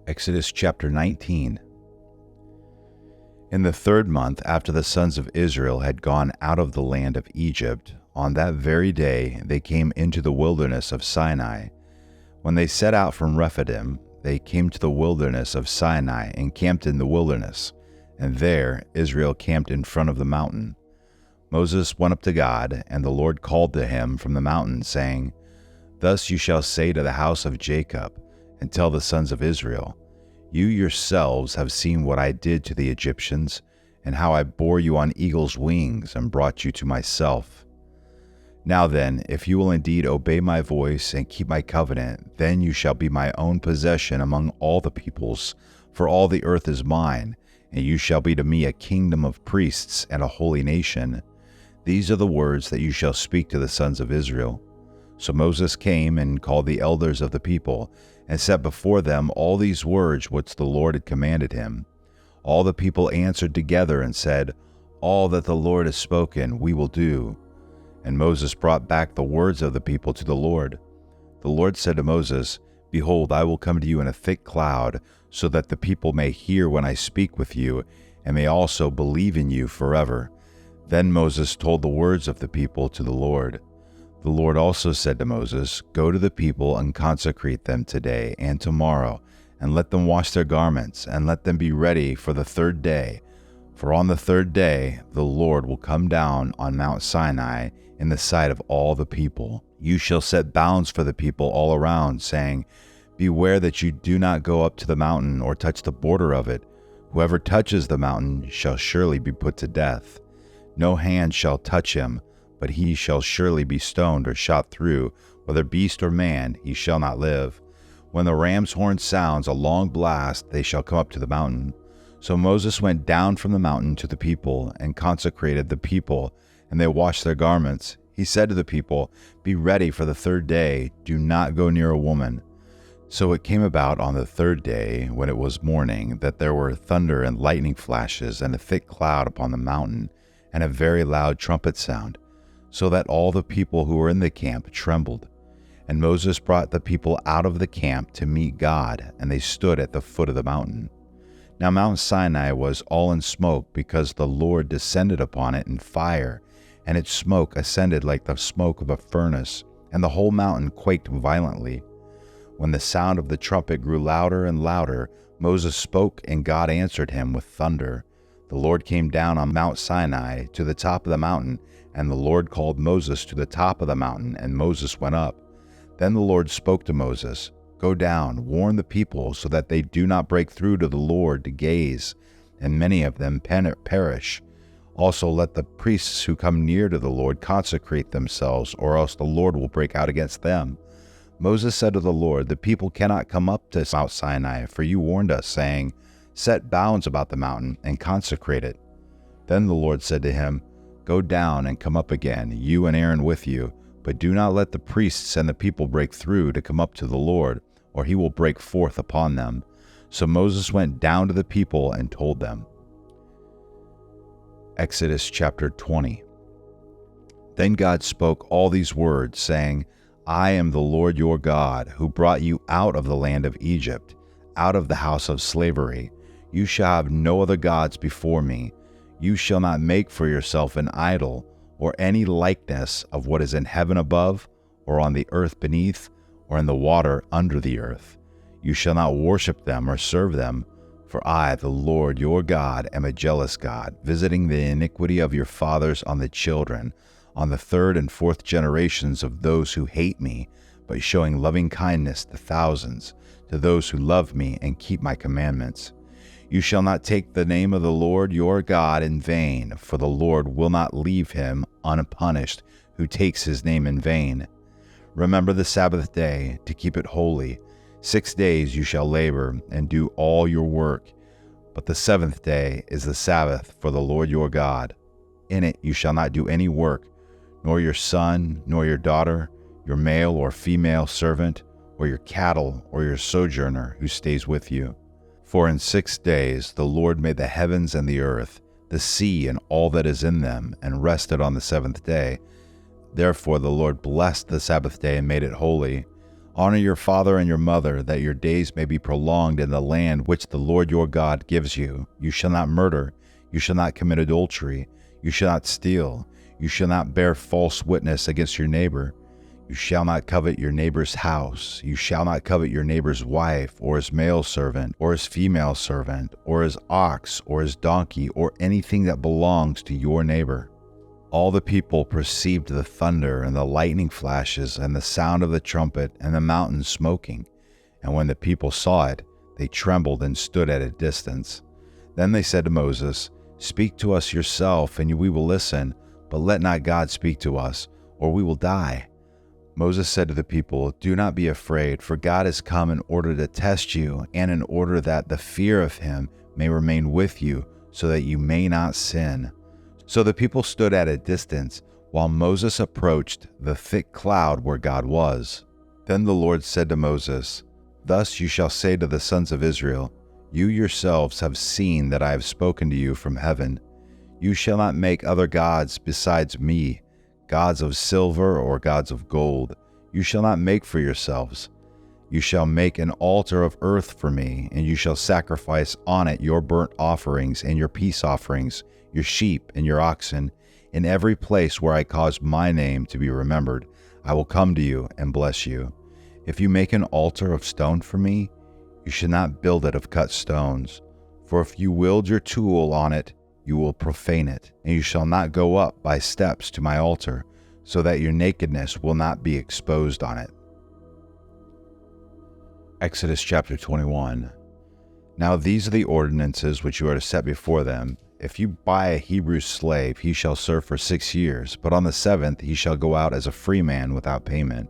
Exodus chapter 19. In the 3rd month after the sons of Israel had gone out of the land of Egypt, on that very day they came into the wilderness of Sinai. When they set out from Rephidim, they came to the wilderness of Sinai and camped in the wilderness, and there Israel camped in front of the mountain. Moses went up to God, and the Lord called to him from the mountain, saying, "Thus you shall say to the house of Jacob, and tell the sons of Israel, You yourselves have seen what I did to the Egyptians, and how I bore you on eagle's wings and brought you to myself. Now then, if you will indeed obey my voice and keep my covenant, then you shall be my own possession among all the peoples, for all the earth is mine, and you shall be to me a kingdom of priests and a holy nation. These are the words that you shall speak to the sons of Israel." So Moses came and called the elders of the people, and set before them all these words which the Lord had commanded him. All the people answered together and said, "All that the Lord has spoken, we will do." And Moses brought back the words of the people to the Lord. The Lord said to Moses, "Behold, I will come to you in a thick cloud, so that the people may hear when I speak with you, and may also believe in you forever." Then Moses told the words of the people to the Lord. The Lord also said to Moses, "Go to the people and consecrate them today and tomorrow, and let them wash their garments, and let them be ready for the 3rd day. For on the 3rd day the Lord will come down on Mount Sinai in the sight of all the people. You shall set bounds for the people all around, saying, Beware that you do not go up to the mountain or touch the border of it. Whoever touches the mountain shall surely be put to death. No hand shall touch him, but he shall surely be stoned or shot through, whether beast or man, he shall not live. When the ram's horn sounds a long blast, they shall come up to the mountain." So Moses went down from the mountain to the people, and consecrated the people, and they washed their garments. He said to the people, "Be ready for the 3rd day, do not go near a woman." So it came about on the 3rd day, when it was morning, that there were thunder and lightning flashes, and a thick cloud upon the mountain, and a very loud trumpet sound, so that all the people who were in the camp trembled. And Moses brought the people out of the camp to meet God, and they stood at the foot of the mountain. Now Mount Sinai was all in smoke, because the Lord descended upon it in fire, and its smoke ascended like the smoke of a furnace, and the whole mountain quaked violently. When the sound of the trumpet grew louder and louder, Moses spoke, and God answered him with thunder. The Lord came down on Mount Sinai to the top of the mountain, and the Lord called Moses to the top of the mountain, and Moses went up. Then the Lord spoke to Moses, "Go down, warn the people, so that they do not break through to the Lord to gaze, and many of them perish. Also let the priests who come near to the Lord consecrate themselves, or else the Lord will break out against them." Moses said to the Lord, "The people cannot come up to Mount Sinai, for you warned us, saying, 'Set bounds about the mountain, and consecrate it.'" Then the Lord said to him, "Go down and come up again, you and Aaron with you, but do not let the priests and the people break through to come up to the Lord, or he will break forth upon them." So Moses went down to the people and told them. Exodus chapter 20. Then God spoke all these words, saying, "I am the Lord your God, who brought you out of the land of Egypt, out of the house of slavery. You shall have no other gods before me. You shall not make for yourself an idol, or any likeness of what is in heaven above, or on the earth beneath, or in the water under the earth. You shall not worship them or serve them, for I, the Lord your God, am a jealous God, visiting the iniquity of your fathers on the children, on the 3rd and 4th generations of those who hate me, but showing loving kindness to thousands, to those who love me and keep my commandments. You shall not take the name of the Lord your God in vain, for the Lord will not leave him unpunished who takes his name in vain. Remember the Sabbath day to keep it holy. 6 days you shall labor and do all your work, but the 7th day is the Sabbath for the Lord your God. In it you shall not do any work, nor your son, nor your daughter, your male or female servant, or your cattle, or your sojourner who stays with you. For in 6 days the Lord made the heavens and the earth, the sea and all that is in them, and rested on the 7th day. Therefore the Lord blessed the Sabbath day and made it holy. Honor your father and your mother, that your days may be prolonged in the land which the Lord your God gives you. You shall not murder. You shall not commit adultery. You shall not steal. You shall not bear false witness against your neighbor. You shall not covet your neighbor's house. You shall not covet your neighbor's wife, or his male servant, or his female servant, or his ox, or his donkey, or anything that belongs to your neighbor. All the people perceived the thunder and the lightning flashes and the sound of the trumpet and the mountain smoking. And when the people saw it, they trembled and stood at a distance. Then they said to Moses, "Speak to us yourself, and we will listen, but let not God speak to us, or we will die." Moses said to the people, "Do not be afraid, for God has come in order to test you, and in order that the fear of him may remain with you, so that you may not sin." So the people stood at a distance, while Moses approached the thick cloud where God was. Then the Lord said to Moses, "Thus you shall say to the sons of Israel, You yourselves have seen that I have spoken to you from heaven. You shall not make other gods besides me, gods of silver or gods of gold. You shall not make for yourselves. You shall make an altar of earth for me, and you shall sacrifice on it your burnt offerings and your peace offerings, your sheep and your oxen. In every place where I cause my name to be remembered, I will come to you and bless you. If you make an altar of stone for me, you should not build it of cut stones. For if you wield your tool on it, you will profane it, and you shall not go up by steps to my altar, so that your nakedness will not be exposed on it." Exodus chapter 21. Now these are the ordinances which you are to set before them. If you buy a Hebrew slave, he shall serve for 6 years, but on the 7th he shall go out as a free man without payment.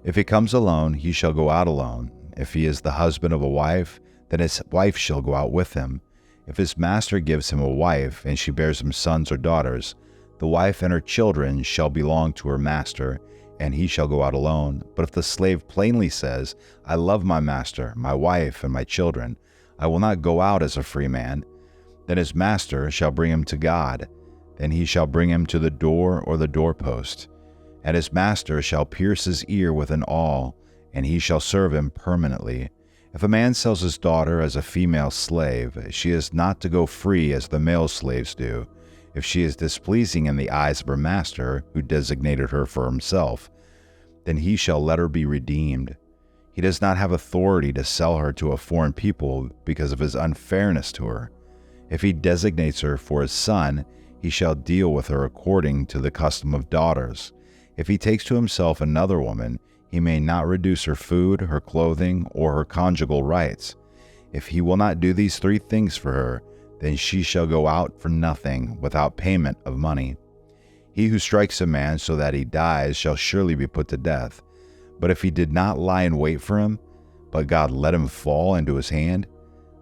If he comes alone, he shall go out alone. If he is the husband of a wife, then his wife shall go out with him. If his master gives him a wife, and she bears him sons or daughters, the wife and her children shall belong to her master, and he shall go out alone. But if the slave plainly says, "I love my master, my wife, and my children, I will not go out as a free man," then his master shall bring him to God. Then he shall bring him to the door or the doorpost. And his master shall pierce his ear with an awl, and he shall serve him permanently. If a man sells his daughter as a female slave, she is not to go free as the male slaves do. If she is displeasing in the eyes of her master, who designated her for himself, then he shall let her be redeemed. He does not have authority to sell her to a foreign people because of his unfairness to her. If he designates her for his son, he shall deal with her according to the custom of daughters. If he takes to himself another woman, he may not reduce her food, her clothing, or her conjugal rights. If he will not do these 3 things for her, then she shall go out for nothing, without payment of money. He who strikes a man so that he dies shall surely be put to death. But if he did not lie in wait for him, but God let him fall into his hand,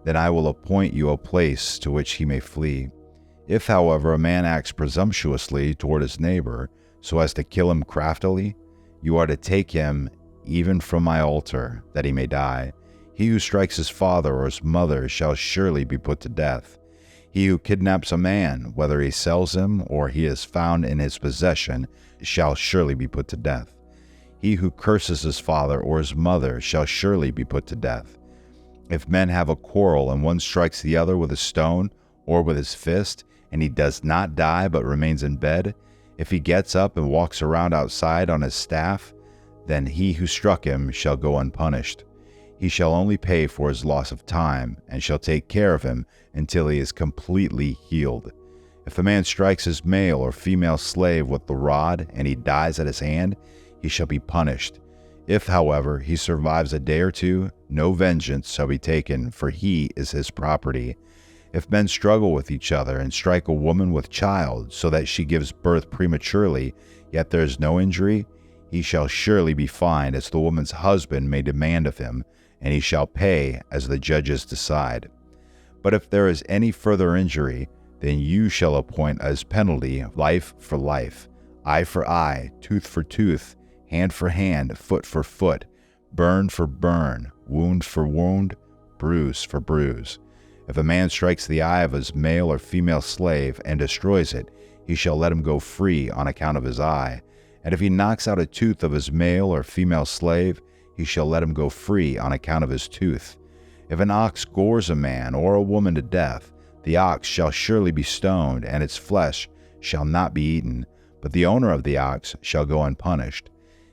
then I will appoint you a place to which he may flee. If, however, a man acts presumptuously toward his neighbor, so as to kill him craftily, you are to take him even from my altar, that he may die. He who strikes his father or his mother shall surely be put to death. He who kidnaps a man, whether he sells him or he is found in his possession, shall surely be put to death. He who curses his father or his mother shall surely be put to death. If men have a quarrel and one strikes the other with a stone or with his fist, and he does not die but remains in bed, if he gets up and walks around outside on his staff, then he who struck him shall go unpunished. He shall only pay for his loss of time, and shall take care of him until he is completely healed. If a man strikes his male or female slave with the rod, and he dies at his hand, he shall be punished. If, however, he survives a day or 2, no vengeance shall be taken, for he is his property. If men struggle with each other and strike a woman with child, so that she gives birth prematurely, yet there is no injury, he shall surely be fined as the woman's husband may demand of him, and he shall pay as the judges decide. But if there is any further injury, then you shall appoint as penalty life for life, eye for eye, tooth for tooth, hand for hand, foot for foot, burn for burn, wound for wound, bruise for bruise. If a man strikes the eye of his male or female slave and destroys it, he shall let him go free on account of his eye. And if he knocks out a tooth of his male or female slave, he shall let him go free on account of his tooth. If an ox gores a man or a woman to death, the ox shall surely be stoned, and its flesh shall not be eaten, but the owner of the ox shall go unpunished.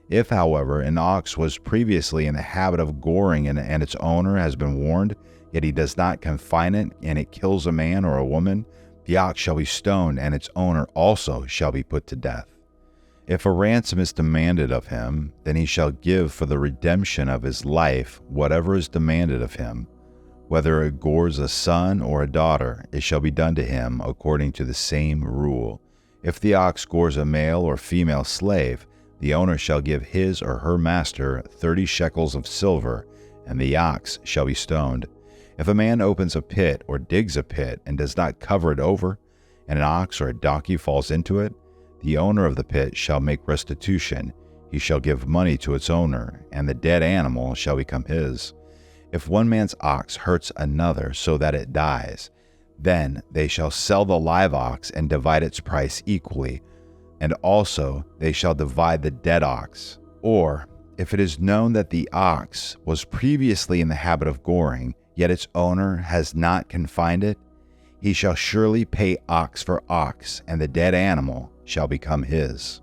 If, however, an ox was previously in the habit of goring and its owner has been warned, yet he does not confine it, and it kills a man or a woman, the ox shall be stoned, and its owner also shall be put to death. If a ransom is demanded of him, then he shall give for the redemption of his life whatever is demanded of him. Whether it gores a son or a daughter, it shall be done to him according to the same rule. If the ox gores a male or female slave, the owner shall give his or her master 30 shekels of silver, and the ox shall be stoned. If a man opens a pit or digs a pit and does not cover it over, and an ox or a donkey falls into it, the owner of the pit shall make restitution. He shall give money to its owner, and the dead animal shall become his. If one man's ox hurts another so that it dies, then they shall sell the live ox and divide its price equally, and also they shall divide the dead ox. Or, if it is known that the ox was previously in the habit of goring, yet its owner has not confined it, he shall surely pay ox for ox, and the dead animal shall become his.